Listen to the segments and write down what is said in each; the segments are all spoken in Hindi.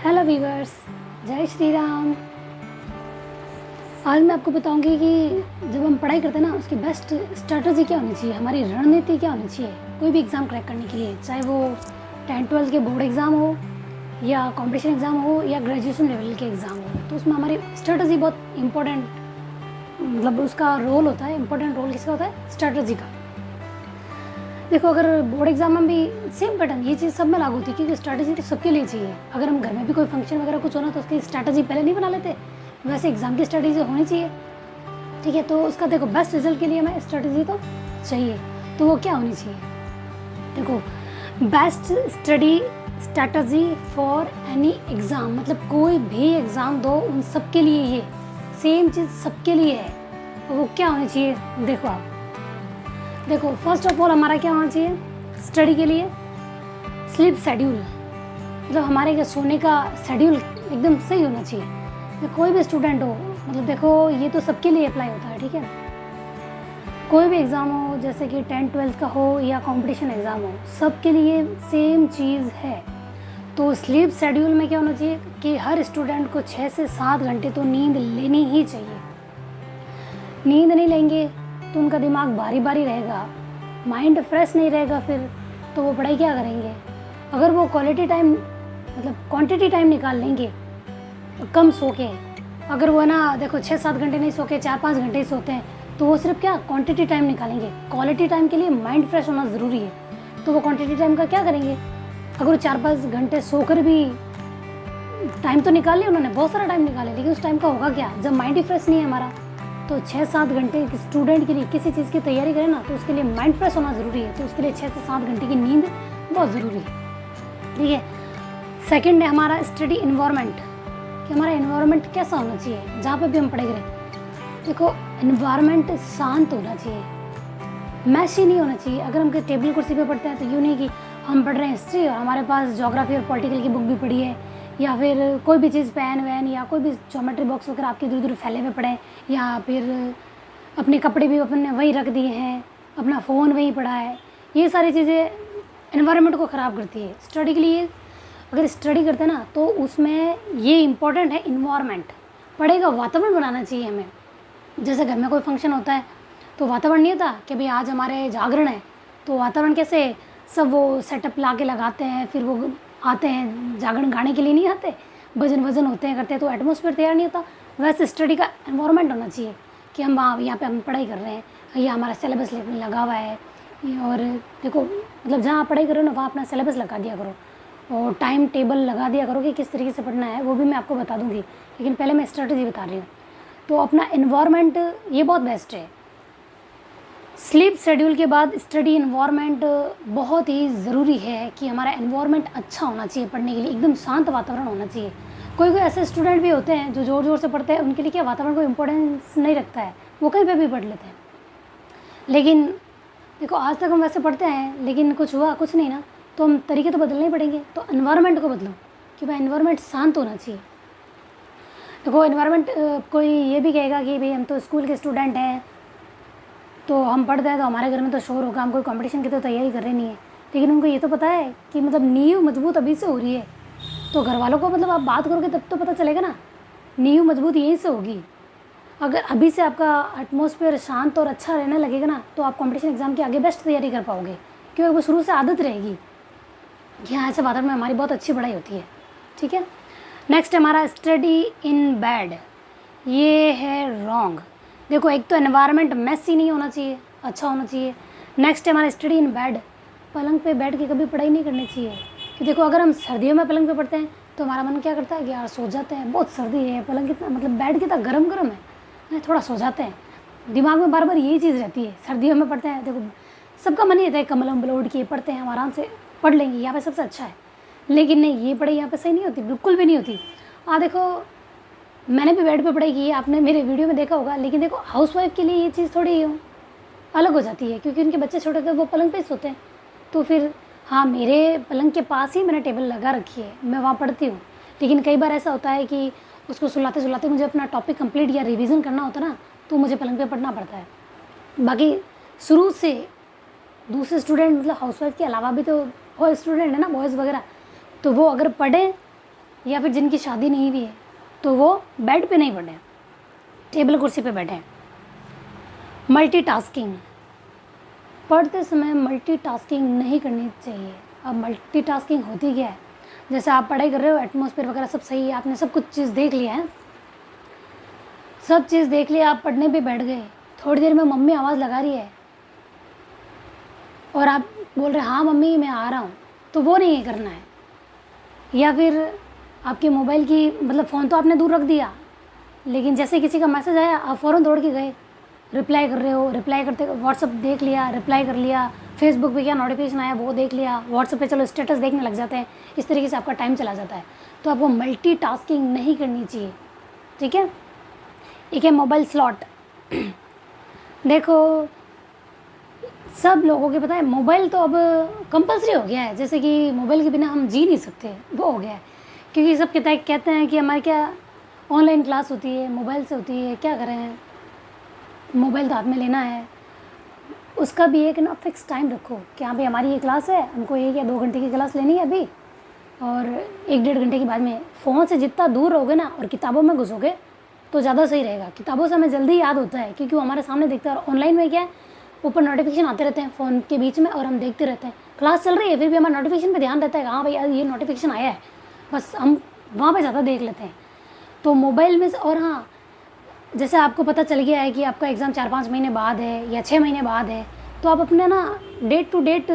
हेलो वीवर्स, जय श्री राम। आज मैं आपको बताऊंगी कि जब हम पढ़ाई करते हैं ना, उसकी बेस्ट स्ट्रैटेजी क्या होनी चाहिए, हमारी रणनीति क्या होनी चाहिए कोई भी एग्ज़ाम क्रैक करने के लिए, चाहे वो 10-12 के बोर्ड एग्ज़ाम हो या कॉम्पिटिशन एग्ज़ाम हो या ग्रेजुएशन लेवल के एग्ज़ाम हो। तो उसमें हमारी स्ट्रैटेजी बहुत इंपॉर्टेंट, मतलब उसका रोल होता है। इंपॉर्टेंट रोल किसका होता है? स्ट्रैटेजी का। देखो, अगर बोर्ड एग्जाम में भी सेम पैटर्न, ये चीज़ सब में लागू होती है, क्योंकि स्ट्रैटेजी तो सबके लिए चाहिए। अगर हम घर में भी कोई फंक्शन वगैरह कुछ होना तो उसकी स्ट्रैटेजी पहले नहीं बना लेते, वैसे एग्ज़ाम की स्ट्रैटेजी होनी चाहिए। ठीक है, तो उसका देखो बेस्ट रिजल्ट के लिए हमें स्ट्रैटेजी तो चाहिए। तो वो क्या होनी चाहिए? देखो, best study strategy for any exam, मतलब कोई भी एग्ज़ाम दो उन सबके लिए ये सेम चीज़ सबके लिए है। तो वो क्या होनी चाहिए? देखो आप, देखो फर्स्ट ऑफ ऑल हमारा क्या होना चाहिए स्टडी के लिए? स्लीप शेड्यूल, मतलब हमारे का सोने का शेड्यूल एकदम सही होना चाहिए। तो कोई भी स्टूडेंट हो, मतलब देखो ये तो सबके लिए अप्लाई होता है। ठीक है, कोई भी एग्ज़ाम हो, जैसे कि 10-12 का हो या कंपटीशन एग्ज़ाम हो, सबके लिए सेम चीज़ है। तो स्लीप शेड्यूल में क्या होना चाहिए कि हर स्टूडेंट को 6 से 7 घंटे तो नींद लेनी ही चाहिए। नींद नहीं लेंगे तो उनका दिमाग भारी भारी रहेगा, माइंड फ्रेश नहीं रहेगा, फिर तो वो पढ़ाई क्या करेंगे? अगर वो क्वालिटी टाइम, मतलब क्वांटिटी टाइम निकाल लेंगे कम सो के, अगर वो ना देखो 6-7 घंटे नहीं सो के 4-5 घंटे ही सोते हैं, तो वो सिर्फ क्या क्वांटिटी टाइम निकालेंगे। क्वालिटी टाइम के लिए माइंड फ्रेश होना ज़रूरी है, तो वो क्वांटिटी टाइम का क्या करेंगे? अगर वो 4-5 घंटे सोकर भी टाइम तो निकाल लिया उन्होंने, बहुत सारा टाइम निकाले, लेकिन उस टाइम का होगा क्या जब माइंड ही फ्रेश नहीं है हमारा? तो 6-7 घंटे स्टूडेंट के लिए किसी चीज़ की तैयारी करें ना, तो उसके लिए माइंड फ्रेश होना ज़रूरी है। तो उसके लिए 6 से 7 घंटे की नींद बहुत ज़रूरी है। ठीक है, सेकंड है हमारा स्टडी इन्वायरमेंट, कि हमारा इन्वायरमेंट कैसा होना चाहिए जहाँ पे भी हम पढ़ाई करें। देखो, इन्वायरमेंट शांत होना चाहिए, मैशी नहीं होना चाहिए। अगर हम टेबल कुर्सी पे पढ़ते हैं तो यूँ नहीं कि हम पढ़ रहे हैं हिस्ट्री और हमारे पास ज्योग्राफी और पॉलिटिकल की बुक भी पढ़ी है, या फिर कोई भी चीज़ पेन वैन या कोई भी ज्योमेट्री बॉक्स वगैरह आपके इधर उधर फैले हुए पड़े, या फिर अपने कपड़े भी अपने वहीं रख दिए हैं, अपना फ़ोन वहीं पड़ा है। ये सारी चीज़ें एनवायरनमेंट को ख़राब करती है। स्टडी के लिए अगर स्टडी करते हैं ना, तो उसमें ये इम्पॉर्टेंट है इन्वायरमेंट, पढ़ाई का वातावरण बनाना चाहिए हमें। जैसे घर में कोई फंक्शन होता है तो वातावरण नहीं होता कि भाई आज हमारे जागरण है, तो वातावरण कैसे सब वो सेटअप ला के लगाते हैं, फिर वो आते हैं जागरण गाने के लिए नहीं आते, भजन वजन होते हैं करते हैं, तो एटमॉस्फेयर तैयार नहीं होता। वैसे स्टडी का एनवायरनमेंट होना चाहिए कि हम यहाँ पे हम पढ़ाई कर रहे हैं, ये हमारा सिलेबस लगा हुआ है। और देखो, मतलब जहाँ आप पढ़ाई करो ना वहाँ अपना सिलेबस लगा दिया करो, और टाइम टेबल लगा दिया करो कि किस तरीके से पढ़ना है, वो भी मैं आपको बता दूँगी, लेकिन पहले मैं स्ट्रेटजी बता रही हूँ। तो अपना एनवायरनमेंट ये बहुत बेस्ट है। स्लीप शेड्यूल के बाद स्टडी इन्वायरमेंट बहुत ही ज़रूरी है कि हमारा एनवायरनमेंट अच्छा होना चाहिए पढ़ने के लिए, एकदम शांत वातावरण होना चाहिए। कोई कोई ऐसे स्टूडेंट भी होते हैं जो ज़ोर ज़ोर से पढ़ते हैं, उनके लिए क्या वातावरण को इम्पोर्टेंस नहीं रखता है, वो कहीं पे भी पढ़ लेते हैं। लेकिन देखो, आज तक हम वैसे पढ़ते हैं, लेकिन कुछ हुआ कुछ नहीं ना, तो हम तरीके तो बदलने ही पड़ेंगे। तो एनवायरनमेंट को बदलो कि भाई एनवायरनमेंट शांत होना चाहिए। देखो, एनवायरनमेंट कोई ये भी कहेगा कि भाई हम तो स्कूल के स्टूडेंट हैं, तो हम पढ़ते हैं तो हमारे घर में तो शोर होगा, हम कोई कंपटीशन की तो तैयारी कर रहे नहीं है। लेकिन उनको ये तो पता है कि मतलब नींव मजबूत अभी से हो रही है, तो घर वालों को मतलब आप बात करोगे तब तो पता चलेगा ना, नींव मजबूत यहीं से होगी। अगर अभी से आपका एटमॉस्फेयर शांत और अच्छा रहने लगेगा ना, तो आप कंपटीशन एग्जाम की आगे बेस्ट तैयारी कर पाओगे, क्योंकि वो शुरू से आदत रहेगी कि हाँ ऐसे वातावरण में हमारी बहुत अच्छी पढ़ाई होती है। ठीक है, नेक्स्ट हमारा स्टडी इन बेड, ये है रॉन्ग। देखो, एक तो एनवायरनमेंट मैसी नहीं होना चाहिए, अच्छा होना चाहिए। नेक्स्ट है हमारा स्टडी इन बेड, पलंग पे बैठ के कभी पढ़ाई नहीं करनी चाहिए। कि देखो, अगर हम सर्दियों में पलंग पे पढ़ते हैं तो हमारा मन क्या करता है कि यार सो जाते हैं, बहुत सर्दी है, पलंग कितना मतलब बेड कितना गरम गरम है, थोड़ा सो जाते हैं। दिमाग में बार बार यही चीज़ रहती है। सर्दियों में पढ़ते हैं, देखो सबका मन ही रहता है कम्बल वम्बल ओढ़ के पढ़ते हैं, हम आराम से पढ़ लेंगे, यहाँ पे सबसे अच्छा है। लेकिन नहीं, ये पढ़ाई यहाँ पे सही नहीं होती, बिल्कुल भी नहीं होती। देखो, मैंने भी बेड पे पढ़ाई की है, आपने मेरे वीडियो में देखा होगा, लेकिन देखो हाउसवाइफ के लिए ये चीज़ थोड़ी अलग हो जाती है, क्योंकि उनके बच्चे छोटे थे, वो पलंग पे ही सोते हैं। तो फिर हाँ, मेरे पलंग के पास ही मैंने टेबल लगा रखी है, मैं वहाँ पढ़ती हूँ। लेकिन कई बार ऐसा होता है कि उसको सुलाते सुलाते मुझे अपना टॉपिक कंप्लीट या रिवीजन करना होता है ना, तो मुझे पलंग पे पढ़ना पड़ता है। बाकी शुरू से दूसरे स्टूडेंट, मतलब हाउसवाइफ के अलावा भी तो बहुत स्टूडेंट है ना, बॉयज़ वगैरह, तो वो अगर पढ़ें या फिर जिनकी शादी नहीं हुई है, तो वो बेड पे नहीं बैठे, टेबल कुर्सी पे बैठे हैं। मल्टीटास्किंग, पढ़ते समय मल्टीटास्किंग नहीं करनी चाहिए। अब मल्टीटास्किंग होती क्या है, जैसे आप पढ़ाई कर रहे हो, एटमॉस्फेयर वगैरह सब सही है, आपने सब कुछ चीज़ देख लिया है, सब चीज़ देख लिया, आप पढ़ने पे बैठ गए, थोड़ी देर में मम्मी आवाज़ लगा रही है और आप बोल रहे हाँ मम्मी मैं आ रहा हूँ, तो वो नहीं करना है। या फिर आपके मोबाइल की मतलब फ़ोन तो आपने दूर रख दिया, लेकिन जैसे किसी का मैसेज आया आप फ़ौरन दौड़ के गए, रिप्लाई कर रहे हो, रिप्लाई करते व्हाट्सअप देख लिया, रिप्लाई कर लिया, फेसबुक पे क्या नोटिफिकेशन आया वो देख लिया, व्हाट्सअप पे चलो स्टेटस देखने लग जाते हैं, इस तरीके से आपका टाइम चला जाता है। तो आपको मल्टीटास्किंग नहीं करनी चाहिए, ठीक है। एक है मोबाइल स्लॉट। देखो सब लोगों के पता है मोबाइल तो अब कंपलसरी हो गया है, जैसे कि मोबाइल के बिना हम जी नहीं सकते, वो हो गया है। क्योंकि सब कहते हैं कि हमारे क्या ऑनलाइन क्लास होती है, मोबाइल से होती है, क्या करें, मोबाइल तो हाथ में लेना है। उसका भी एक ना फिक्स टाइम रखो कि हाँ भाई हमारी ये क्लास है, हमको 1 या 2 घंटे की क्लास लेनी है अभी, और 1-1.5 घंटे के बाद में फ़ोन से जितना दूर रहोगे ना और किताबों में घुसोगे तो ज़्यादा सही रहेगा। किताबों से हमें जल्दी याद होता है क्योंकि वो हमारे सामने दिखता है, और ऑनलाइन में क्या है, ऊपर नोटिफिकेशन आते रहते हैं फ़ोन के बीच में और हम देखते रहते हैं। क्लास चल रही है फिर भी हमारा नोटिफिकेशन पे ध्यान रहता है, हाँ भाई ये नोटिफिकेशन आया है, बस हम वहाँ पे ज़्यादा देख लेते हैं। तो मोबाइल में और हाँ, जैसे आपको पता चल गया है कि आपका एग्ज़ाम 4-5 महीने बाद है या 6 महीने बाद है, तो आप अपने ना डेट टू डेट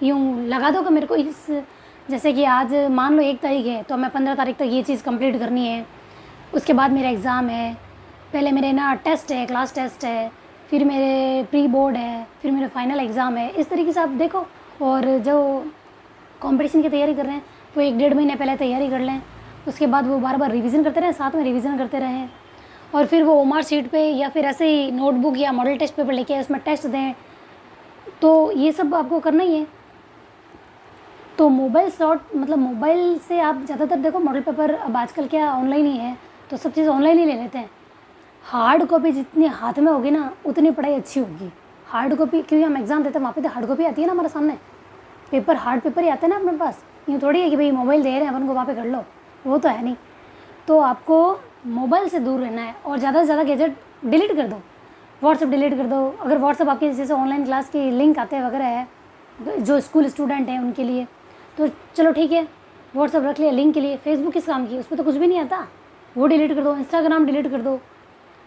यूँ लगा दो कि मेरे को इस, जैसे कि आज मान लो 1 तारीख है तो मैं 15 तारीख तक ये चीज़ कंप्लीट करनी है, उसके बाद मेरा एग्ज़ाम है, पहले मेरे ना टेस्ट है, क्लास टेस्ट है, फिर मेरे प्री बोर्ड है, फिर मेरा फाइनल एग्ज़ाम है। इस तरीके से आप देखो, और जो कंपटीशन की तैयारी कर रहे हैं वो 1-1.5 महीने पहले तैयारी कर लें, उसके बाद वो बार बार रिवीजन करते रहें, साथ में रिवीजन करते रहें, और फिर वो ओमार शीट पे या फिर ऐसे ही नोटबुक या मॉडल टेस्ट पेपर लेके उसमें टेस्ट दें। तो ये सब आपको करना ही है। तो मोबाइल स्लॉट मतलब मोबाइल से आप ज़्यादातर देखो मॉडल पेपर अब आजकल क्या ऑनलाइन ही है, तो सब चीज़ ऑनलाइन ही ले लेते हैं। हार्ड कॉपी जितनी हाथ में होगी ना उतनी पढ़ाई अच्छी होगी। हार्ड कॉपी क्योंकि हम एग्ज़ाम देते हैं वहाँ पे तो हार्ड कॉपी आती है ना हमारे सामने, पेपर हार्ड पेपर ही आते हैं ना अपने पास। यूँ थोड़ी है कि भाई मोबाइल दे रहे हैं अपन को वहाँ पे कर लो, वो तो है नहीं। तो आपको मोबाइल से दूर रहना है और ज़्यादा से ज़्यादा गैजेट डिलीट कर दो, व्हाट्सअप डिलीट कर दो। अगर व्हाट्सअप आपके जैसे ऑनलाइन क्लास की लिंक आते वगैरह है जो स्कूल स्टूडेंट हैं उनके लिए, तो चलो ठीक है व्हाट्सअप रख लिया लिंक के लिए। फेसबुक किस काम की, उस पर तो कुछ भी नहीं आता, वो डिलीट कर दो। इंस्टाग्राम डिलीट कर दो,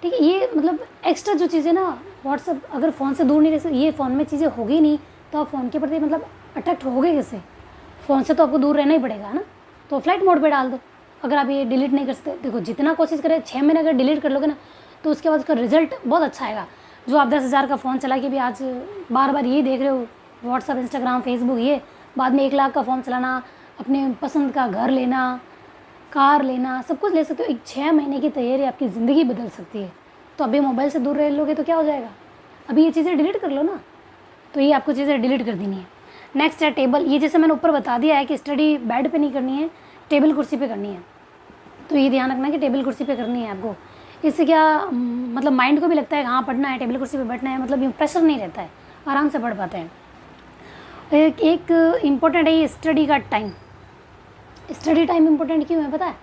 ठीक है। ये मतलब एक्स्ट्रा जो चीज़ें ना, व्हाट्सअप अगर फ़ोन से दूर नहीं रह सकते, ये फ़ोन में चीज़ें होगी नहीं तो आप फ़ोन के प्रति मतलब अट्रैक्ट होगे कैसे, फ़ोन से तो आपको दूर रहना ही पड़ेगा ना। तो फ्लाइट मोड पे डाल दो अगर आप ये डिलीट नहीं कर सकते। देखो जितना कोशिश करें 6 महीने अगर डिलीट कर लोगे ना तो उसके बाद उसका रिजल्ट बहुत अच्छा आएगा। जो आप 10,000 का फ़ोन चला के भी आज बार बार यही देख रहे हो, व्हाट्सअप इंस्टाग्राम फेसबुक, ये बाद में 1 लाख का फ़ोन चलाना, अपने पसंद का घर लेना, कार लेना, सब कुछ ले सकते हो। एक 6 महीने की तैयारी आपकी ज़िंदगी बदल सकती है। तो अभी मोबाइल से दूर रह लोगे तो क्या हो जाएगा, अभी ये चीज़ें डिलीट कर लो ना। तो ये आपको चीज़ें डिलीट कर देनी है। नेक्स्ट है टेबल। ये जैसे मैंने ऊपर बता दिया है कि स्टडी बेड पे नहीं करनी है, टेबल कुर्सी पे करनी है। तो ये ध्यान रखना कि टेबल कुर्सी पे करनी है आपको। इससे क्या मतलब माइंड को भी लगता है हाँ पढ़ना है, टेबल कुर्सी पे बैठना है, मतलब ये प्रेशर नहीं रहता है, आराम से पढ़ पाते हैं। एक इम्पोर्टेंट है ये स्टडी का टाइम। स्टडी टाइम इम्पोर्टेंट क्यों है पता है?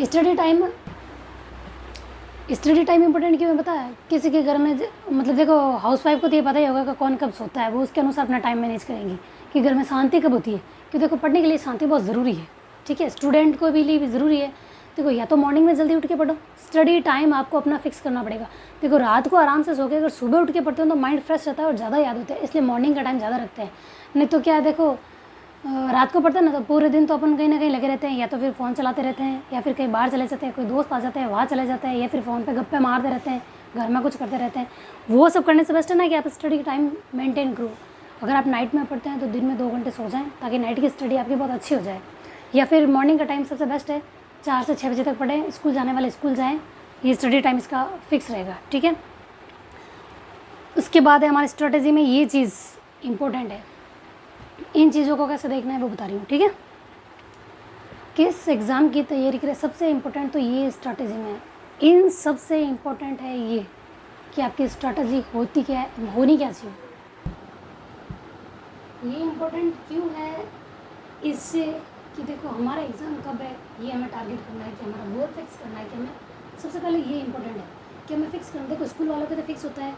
स्टडी टाइम इम्पोर्टेंट क्यों है पता है? किसी के घर में मतलब देखो हाउसवाइफ को तो ये पता ही होगा कि कौन कब सोता है, वो उसके अनुसार अपना टाइम मैनेज करेंगी कि घर में शांति कब होती है। क्योंकि देखो पढ़ने के लिए शांति बहुत ज़रूरी है, ठीक है। स्टूडेंट को भी लिए भी ज़रूरी है। देखो या तो मॉर्निंग में जल्दी उठ के पढ़ो, स्टडी टाइम आपको अपना फिक्स करना पड़ेगा। देखो रात को आराम से सो के अगर सुबह उठ के पढ़ते हो तो माइंड फ्रेश रहता है और ज़्यादा याद होता है, इसलिए मॉर्निंग का टाइम ज़्यादा रखते हैं। नहीं तो क्या है देखो रात को पढ़ते हैं ना तो पूरे दिन तो अपन कहीं ना कहीं लगे रहते हैं, या तो फिर फ़ोन चलाते रहते हैं, या फिर कहीं बाहर चले जाते हैं, कोई दोस्त आ जाते हैं वहाँ चले जाते हैं, या फिर फ़ोन पे गप्पे मारते रहते हैं, घर में कुछ करते रहते हैं। वो सब करने से बेस्ट है ना कि आप स्टडी का टाइम मेंटेन करो। अगर आप नाइट में पढ़ते हैं तो दिन में 2 घंटे सो जाएं ताकि नाइट की स्टडी आपकी बहुत अच्छी हो जाए। या फिर मॉर्निंग का टाइम सबसे बेस्ट है, 4 से 6 बजे तक पढ़ें, स्कूल जाने वाले स्कूल जाएँ, ये स्टडी टाइम इसका फिक्स रहेगा, ठीक है। उसके बाद है हमारी स्ट्रेटेजी में ये चीज़ इम्पोर्टेंट है, इन चीज़ों को कैसे देखना है वो बता रही हूँ, ठीक है। किस एग्ज़ाम की तैयारी करें, सबसे इम्पोर्टेंट तो ये स्ट्रैटेजी में है। इन सबसे इम्पोर्टेंट है ये कि आपकी स्ट्रैटेजी होती क्या है, होनी क्या चाहिए। ये इम्पोर्टेंट क्यों है, इससे कि देखो हमारा एग्ज़ाम कब है, ये हमें टारगेट करना है, कि हमारा गोल फिक्स करना है, कि हमें सबसे पहले ये इंपॉर्टेंट है कि हमें फिक्स करना। देखो स्कूल वालों के तो फिक्स होता है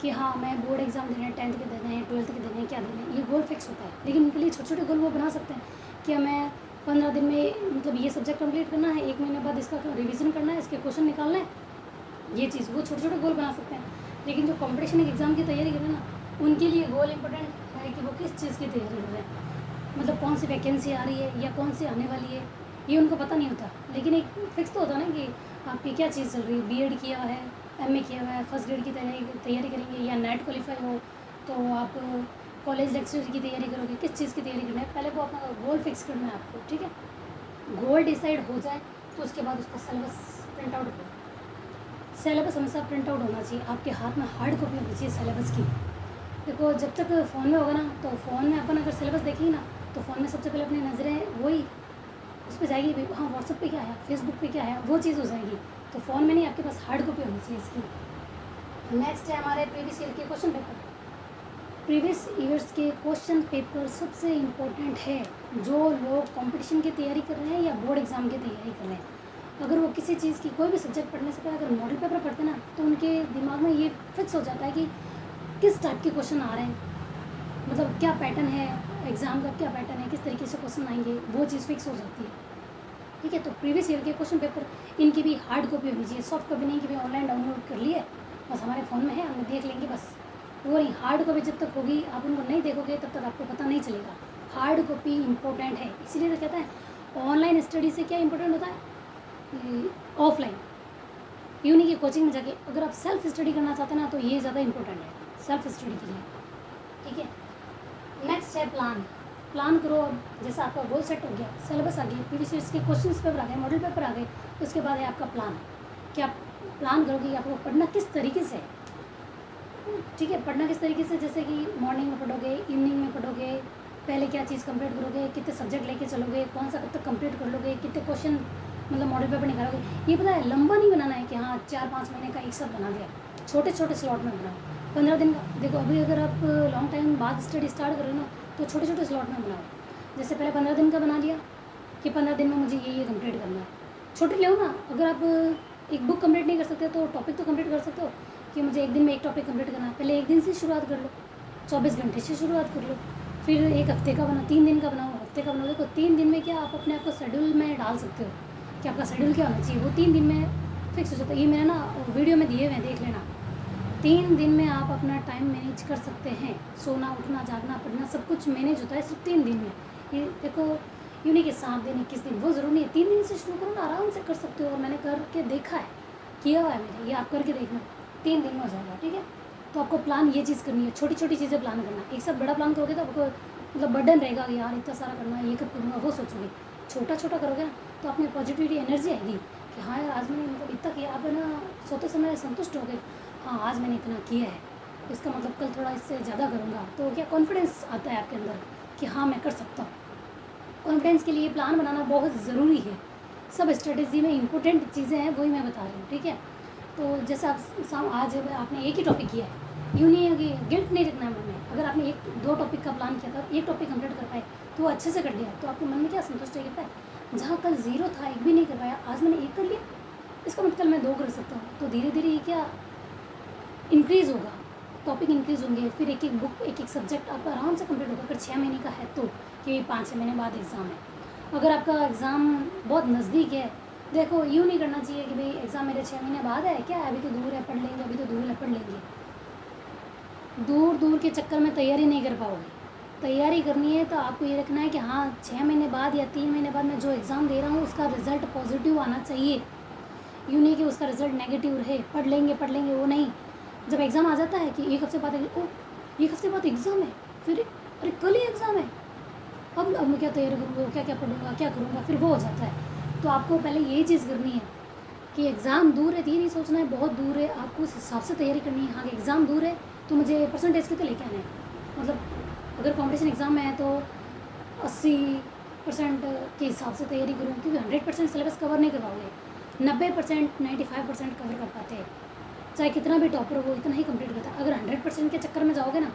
कि हाँ मैं बोर्ड एग्ज़ाम देने हैं, 10th के देने हैं, 12th के देने हैं, क्या देने हैं, ये गोल फिक्स होता है। लेकिन उनके लिए छोटे छोटे गोल वो बना सकते हैं कि हमें 15 दिन में मतलब ये सब्जेक्ट कंप्लीट करना है, 1 महीने बाद इसका रिवीजन करना है, इसके क्वेश्चन निकालना है, ये चीज़ वो छोटे छोटे गोल बना सकते हैं। लेकिन जो कॉम्पिटिशन एग्ज़ाम की तैयारी कर रहे हैं ना, उनके लिए गोल इंपॉर्टेंट है कि वो किस चीज़ की तैयारी कर रहे हैं, मतलब कौन सी वैकेंसी आ रही है या कौन सी आने वाली है, ये उनको पता नहीं होता। लेकिन एक फिक्स तो होता है ना कि आपकी क्या चीज़ चल रही है, बीएड किया हुआ है, एमए किया हुआ है, फर्स्ट ग्रेड की तैयारी करेंगे, या नेट क्वालिफाई हो तो आप कॉलेज लेक्चर की तैयारी करोगे, किस चीज़ की तैयारी करना है, पहले वो अपना गोल फिक्स करना है आपको, ठीक है। गोल डिसाइड हो जाए तो उसके बाद उसका सिलेबस प्रिंट आउट करो। सिलेबस हमेशा प्रिंट आउट होना चाहिए, आपके हाथ में हार्ड कॉपी होनी चाहिए सिलेबस की। देखो जब तक फ़ोन में होगा ना, तो फ़ोन में अपन अगर सिलेबस देखेंगे ना, तो फ़ोन में सबसे पहले अपनी नज़रें वही उस पर जाएगी, भाई हाँ व्हाट्सएप पे क्या है, फेसबुक पे क्या है, वो चीज़ हो जाएगी। तो फ़ोन में नहीं, आपके पास हार्ड कॉपी होनी चाहिए इसकी। नेक्स्ट है हमारे प्रीवियस ईयर के क्वेश्चन पेपर। प्रीवियस ईयर्स के क्वेश्चन पेपर सबसे इम्पोर्टेंट है जो लोग कंपटीशन की तैयारी कर रहे हैं या बोर्ड एग्ज़ाम की तैयारी कर रहे हैं। अगर वो किसी चीज़ की कोई भी सब्जेक्ट पढ़ने से पहले अगर मॉडल पेपर पढ़ते ना, तो उनके दिमाग में ये फिक्स हो जाता है कि किस टाइप के क्वेश्चन आ रहे हैं, मतलब क्या पैटर्न है एग्ज़ाम का, क्या पैटर्न है, किस तरीके से क्वेश्चन आएंगे, वो चीज़ फिक्स हो जाती है, ठीक है। तो प्रीवियस ईयर के क्वेश्चन पेपर इनकी भी हार्ड कॉपी होनी चाहिए, सॉफ्ट कॉपी नहीं कि भाई ऑनलाइन डाउनलोड कर लिए बस हमारे फ़ोन में है हम देख लेंगे बस, वो नहीं। हार्ड कॉपी जब तक होगी आप उनको नहीं देखोगे तब तक आपको पता नहीं चलेगा। हार्ड कॉपी इंपॉर्टेंट है, इसीलिए तो कहता है ऑनलाइन स्टडी से क्या इंपॉर्टेंट होता है, ऑफलाइन। यूँ नहीं कि कोचिंग में जाके, अगर आप सेल्फ स्टडी करना चाहते हैं ना, तो ये ज़्यादा इंपॉर्टेंट है सेल्फ स्टडी के लिए, ठीक है। नेक्स्ट है प्लान। प्लान करो, अब जैसा आपका गोल सेट हो गया, सिलेबस आ गया, प्रीवियस ईयर्स के क्वेश्चन पेपर आ गए, मॉडल पेपर आ गए, उसके बाद है आपका प्लान कि आप प्लान करोगे कि आपको पढ़ना किस तरीके से, ठीक है। पढ़ना किस तरीके से, जैसे कि मॉर्निंग में पढ़ोगे, इवनिंग में पढ़ोगे, पहले क्या चीज़ कंप्लीट करोगे, कितने सब्जेक्ट लेके चलोगे, कौन सा कब तक कंप्लीट कर लोगे, कितने क्वेश्चन मतलब मॉडल पेपर निकालोगे, ये पता है। लंबा नहीं बनाना है कि हाँ 4-5 महीने का एक साथ बना दिया, छोटे छोटे स्लॉट में बनाओ। 15 दिन का देखो, अभी अगर आप लॉन्ग टाइम बाद स्टडी स्टार्ट करो ना, तो छोटे छोटे स्लॉट में बनाओ। जैसे पहले 15 दिन का बना लिया कि 15 दिन में मुझे ये कंप्लीट करना है, छोटे ले ना। अगर आप एक बुक कंप्लीट नहीं कर सकते तो टॉपिक तो कंप्लीट कर सकते हो कि मुझे एक दिन में एक टॉपिक कंप्लीट करना है, पहले एक दिन से शुरुआत कर लो, 24 घंटे से शुरुआत कर लो, फिर एक हफ्ते का बनाओ, 3 दिन का बनाओ, हफ्ते का बनाओ। देखो 3 दिन में क्या आप अपने आप को शेड्यूल में डाल सकते हो कि आपका शेड्यूल क्या होना चाहिए, वो 3 दिन में फिक्स हो जाता है। ये मैंने ना वीडियो में दिए हुए हैं, देख लेना। 3 दिन में आप अपना टाइम मैनेज कर सकते हैं, सोना उठना जागना पढ़ना सब कुछ मैनेज होता है सिर्फ 3 दिन में। ये देखो यूँ नहीं कि 7 दिन 21 दिन, वो ज़रूरी नहीं है, 3 दिन से शुरू करो ना, आराम से कर सकते हो। और मैंने करके देखा है, किया हुआ है मैंने, ये आप करके देखना, 3 दिन में हो जाएगा, ठीक है। तो आपको प्लान ये चीज़ करनी है, छोटी छोटी चीज़ें प्लान करना। एक साथ बड़ा प्लान करोगे तो आपको मतलब बर्डन रहेगा कि यार इतना सारा करना है, ये कब करूँगा, वो सोचोगे। छोटा छोटा करोगे ना तो अपनी पॉजिटिविटी एनर्जी आएगी कि हाँ यार आज मैंने मतलब इतना किया, आप है ना सोते समय संतुष्ट हो गए, हाँ आज मैंने इतना किया है, तो इसका मतलब कल थोड़ा इससे ज़्यादा करूँगा, तो क्या कॉन्फिडेंस आता है आपके अंदर कि हाँ मैं कर सकता हूँ। कॉन्फिडेंस के लिए प्लान बनाना बहुत ज़रूरी है। सब स्ट्रेटेजी में इंपॉर्टेंट चीज़ें हैं, वही मैं बता रही हूँ, ठीक है। तो जैसे आप आज आपने एक ही टॉपिक किया है, यूँ नहीं है कि गिल्ट नहीं रखना है मन में। अगर आपने 1-2 टॉपिक का प्लान किया था, एक टॉपिक कंप्लीट कर पाए तो वो अच्छे से कर लिया, तो आपके मन में क्या संतुष्ट है, कहता है जहाँ कल 0 था, एक भी नहीं कर पाया, आज मैंने 1 कर लिया, इसका मतलब कल मैं 2 कर सकता हूँ। तो धीरे धीरे ये क्या इंक्रीज़ होगा, टॉपिक इंक्रीज़ होंगे, फिर एक एक बुक एक एक सब्जेक्ट आपका आराम से कंप्लीट होगा। अगर 6 महीने का है तो, कि 5-6 महीने बाद एग्ज़ाम है। अगर आपका एग्ज़ाम बहुत नज़दीक है, देखो यूँ नहीं करना चाहिए कि भाई एग्ज़ाम मेरे 6 महीने बाद है, क्या है अभी तो दूर है, पढ़ लेंगे, अभी तो दूर है पढ़ लेंगे। दूर दूर के चक्कर में तैयारी नहीं कर पाओगे। तैयारी करनी है तो आपको ये रखना है कि हाँ 6 महीने बाद या 3 महीने बाद मैं जो एग्ज़ाम दे रहा हूँ उसका रिज़ल्ट पॉजिटिव आना चाहिए। यूँ नहीं कि उसका रिज़ल्ट नेगेटिव रहे, पढ़ लेंगे, वो नहीं। जब एग्ज़ाम आ जाता है कि एक हफ्ते बाद, ओ एक हफ्ते बाद एग्ज़ाम है, फिर अरे कल ही एग्ज़ाम है, अब मैं क्या तैयारी करूँगा, क्या क्या पढ़ूँगा, क्या करूँगा, फिर वो हो जाता है। तो आपको पहले यही चीज़ करनी है कि एग्ज़ाम दूर है, ये नहीं सोचना है बहुत दूर है, आपको उस हिसाब से तैयारी करनी है। हाँ एग्ज़ाम दूर है तो मुझे परसेंटेज कितने लेके आने हैं, मतलब अगर कॉम्पिटिशन एग्ज़ाम में है तो 80% के हिसाब से तैयारी करूँ, क्योंकि 100% सिलेबस कवर नहीं कर पाओगे। 90% 95% कवर कर पाते हैं, चाहे कितना भी टॉपर हो वो इतना ही कंप्लीट करता है। अगर 100% के चक्कर में जाओगे ना,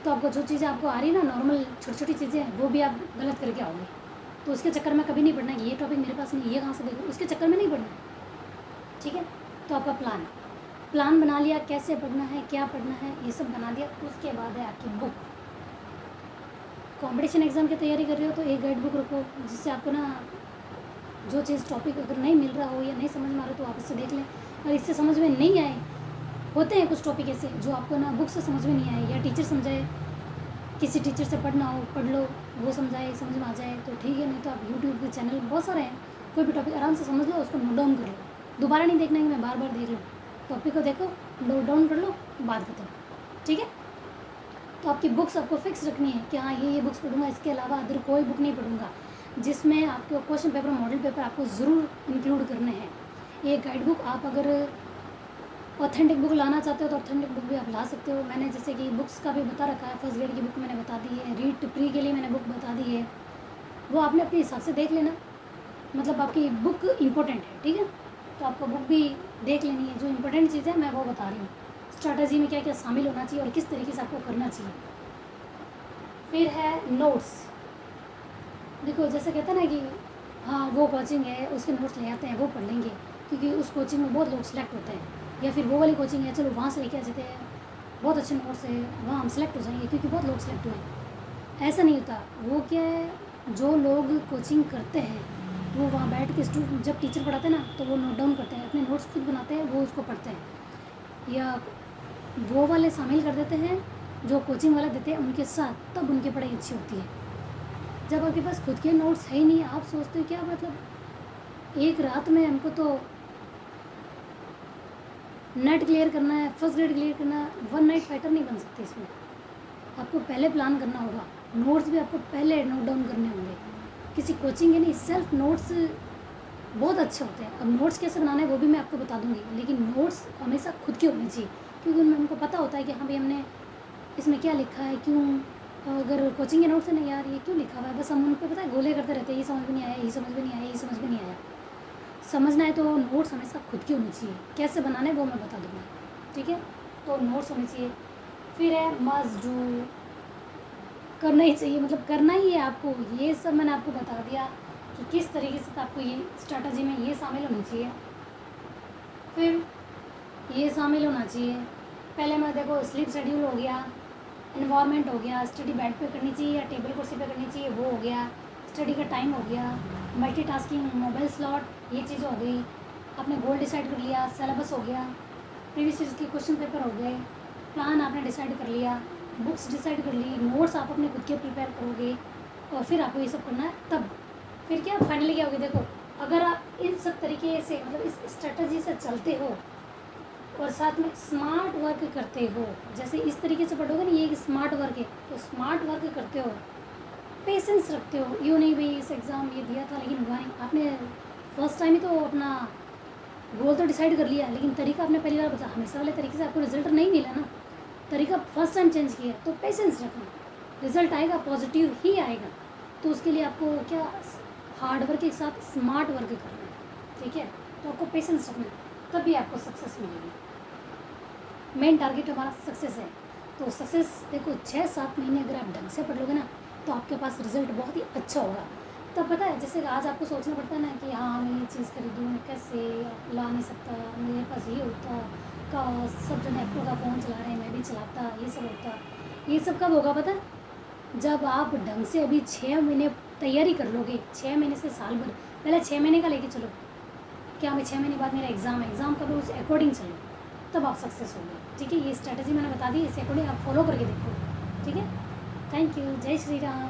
तो आपको जो चीज़ें आपको आ रही है ना, नॉर्मल छोटी छोटी चीज़ें हैं, वो भी आप गलत करके आओगे। तो उसके चक्कर में कभी नहीं पढ़ना कि ये टॉपिक मेरे पास नहीं, ये कहाँ से देखो, उसके चक्कर में नहीं पढ़ना, ठीक है। तो आपका प्लान बना लिया, कैसे पढ़ना है, क्या पढ़ना है, ये सब बना दिया। उसके बाद है आपकी बुक। कंपटीशन एग्ज़ाम की तैयारी कर रहे हो तो एक गाइड बुक रखो, जिससे आपको ना जो चीज़ टॉपिक अगर नहीं मिल रहा हो या नहीं समझ में आ रहा तो आप इससे देख लें। और इससे समझ में नहीं आए, होते हैं कुछ टॉपिक ऐसे जो आपको ना बुक से समझ में नहीं आए, या टीचर समझाए, किसी टीचर से पढ़ना हो, पढ़ लो, वो समझाए, समझ में आ जाए तो ठीक है, नहीं तो आप यूट्यूब के चैनल बहुत सारे हैं, कोई भी टॉपिक आराम से समझ लो, उसको नोट डाउन कर लो, दोबारा नहीं देखना है कि मैं बार बार देख लूँ, टॉपिक को देखो, नोट डाउन कर लो, बात खत्म, ठीक है। तो आपकी बुक्स आपको फिक्स रखनी है कि हाँ ये बुक्स पढ़ूंगा, इसके अलावा अदर कोई बुक नहीं पढ़ूंगा, जिसमें आपके क्वेश्चन पेपर, मॉडल पेपर आपको ज़रूर इंक्लूड करने हैं। ये गाइड बुक आप अगर ऑथेंटिक बुक लाना चाहते हो तो ऑथेंटिक बुक भी आप ला सकते हो। मैंने जैसे कि बुक्स का भी बता रखा है, फर्स्ट ग्रेड की बुक मैंने बता दी है, रीड टू प्री के लिए मैंने बुक बता दी है, वो आपने अपने हिसाब से देख लेना, मतलब आपकी बुक इम्पोर्टेंट है, ठीक है। तो आपको बुक भी देख लेनी है, जो इम्पोर्टेंट चीज़ है मैं वो बता रही हूँ, स्ट्रैटेजी में क्या क्या शामिल होना चाहिए और किस तरीके से आपको करना चाहिए। फिर है नोट्स। देखो जैसे कहते हैं ना कि हाँ वो कोचिंग है, उसके नोट्स ले आते हैं, वो पढ़ लेंगे, क्योंकि उस कोचिंग में बहुत लोग सेलेक्ट होते हैं, या फिर वो वाली कोचिंग है चलो वहाँ से लेके आ जाते हैं, बहुत अच्छे नोट्स है, वहाँ हम सेलेक्ट हो जाएंगे क्योंकि बहुत लोग सेलेक्ट हुए हैं। ऐसा नहीं होता, वो क्या है, जो लोग कोचिंग करते हैं वो वहाँ बैठ के स्टूडेंट जब टीचर पढ़ाते हैं ना तो वो नोट डाउन करते हैं, अपने नोट्स खुद बनाते हैं, वो उसको पढ़ते हैं, या वो वाले शामिल कर देते हैं जो कोचिंग वाले देते हैं उनके साथ, तब उनकी पढ़ाई अच्छी होती है। जब आपके पास खुद के नोट्स है ही नहीं, आप सोचते हो क्या मतलब एक रात में हमको तो नेट क्लियर करना है, फर्स्ट ग्रेड क्लियर करना है, वन नाइट फाइटर नहीं बन सकते इसमें। आपको पहले प्लान करना होगा, नोट्स भी आपको पहले नोट डाउन करने होंगे, किसी कोचिंग के नहीं, सेल्फ नोट्स बहुत अच्छे होते हैं। अब नोट्स कैसे बनाना है वो भी मैं आपको बता दूंगी, लेकिन नोट्स हमेशा खुद के होने चाहिए, क्योंकि उनमें हमको पता होता है कि हाँ भाई हमने इसमें क्या लिखा है, क्यों, अगर कोचिंग के नोट्स है नहीं यार ये क्यों लिखा हुआ है, बस हम उन पर पता है गोले करते रहते हैं, ये समझ में नहीं आया, ये समझ में नहीं आया, ये समझ में नहीं आया। समझना है तो नोट्स हमेशा खुद के होने चाहिए, कैसे बनाना है वो मैं बता दूँगी, ठीक है। तो नोट्स होने चाहिए। फिर है मस्ट डू, करना ही चाहिए, मतलब करना ही है आपको, ये सब मैंने आपको बता दिया कि किस तरीके से आपको ये स्ट्रैटेजी में ये शामिल होनी चाहिए। फिर ये शामिल होना चाहिए, पहले मैं देखो स्लीप शेड्यूल हो गया, इन्वायरमेंट हो गया, स्टडी बेड पे करनी चाहिए या टेबल कुर्सी पे करनी चाहिए वो हो गया, स्टडी का टाइम हो गया, मल्टीटास्किंग, मोबाइल स्लॉट, ये चीज़ हो गई, आपने गोल डिसाइड कर लिया, सिलेबस हो गया, प्रीवियस ईयर के क्वेश्चन पेपर हो गए, प्लान आपने डिसाइड कर लिया, बुक्स डिसाइड कर ली, नोट्स आप अपने खुद के प्रिपेयर करोगे, और फिर आपको ये सब करना है। तब फिर क्या फाइनली क्या होगी, देखो अगर आप इन सब तरीके से मतलब इस स्ट्रेटजी से चलते हो और साथ में स्मार्ट वर्क करते हो, जैसे इस तरीके से पढ़ोगे ना, ये स्मार्ट वर्क है, तो स्मार्ट वर्क करते हो, पेशेंस रखते हो, यूँ नहीं भाई इस एग्ज़ाम ये दिया था लेकिन हुआ नहीं, आपने फर्स्ट टाइम ही तो अपना गोल तो डिसाइड कर लिया, लेकिन तरीका आपने पहली बार बताया, हमेशा वाले तरीके से आपको रिजल्ट नहीं मिला ना, तरीका फर्स्ट टाइम चेंज किया, तो पेशेंस रखना, रिजल्ट आएगा पॉजिटिव ही आएगा। तो उसके लिए आपको क्या हार्ड वर्क के साथ स्मार्ट वर्क करना है, ठीक है। तो आपको पेशेंस रखना, तभी आपको सक्सेस मिलेगी। मेन टारगेट हमारा सक्सेस है, तो सक्सेस देखो 6-7 महीने अगर आप ढंग से पढ़ लोगे ना तो आपके पास रिजल्ट बहुत ही अच्छा होगा। तब पता है जैसे आज आपको सोचना पड़ता है ना कि हाँ मैं ये चीज़ खरीदूँ, कैसे ला नहीं सकता, मेरे पास ये होता का, सब जन एप्पल का फ़ोन चला रहे हैं मैं भी चलाता, ये सब होता, ये सब कब होगा पता है, जब आप ढंग से अभी 6 महीने तैयारी कर लोगे, 6 महीने से साल भर, पहले 6 महीने का लेके चलो, क्या मैं 6 महीने बाद मेरा एग्ज़ाम का भी उस अकॉर्डिंग चलो, तब आप सक्सेस होंगे, ठीक है। ये स्ट्रैटेजी मैंने बता दी, इस अकॉर्डिंग आप फॉलो करके देखो, ठीक है। थैंक यू, जय श्री राम।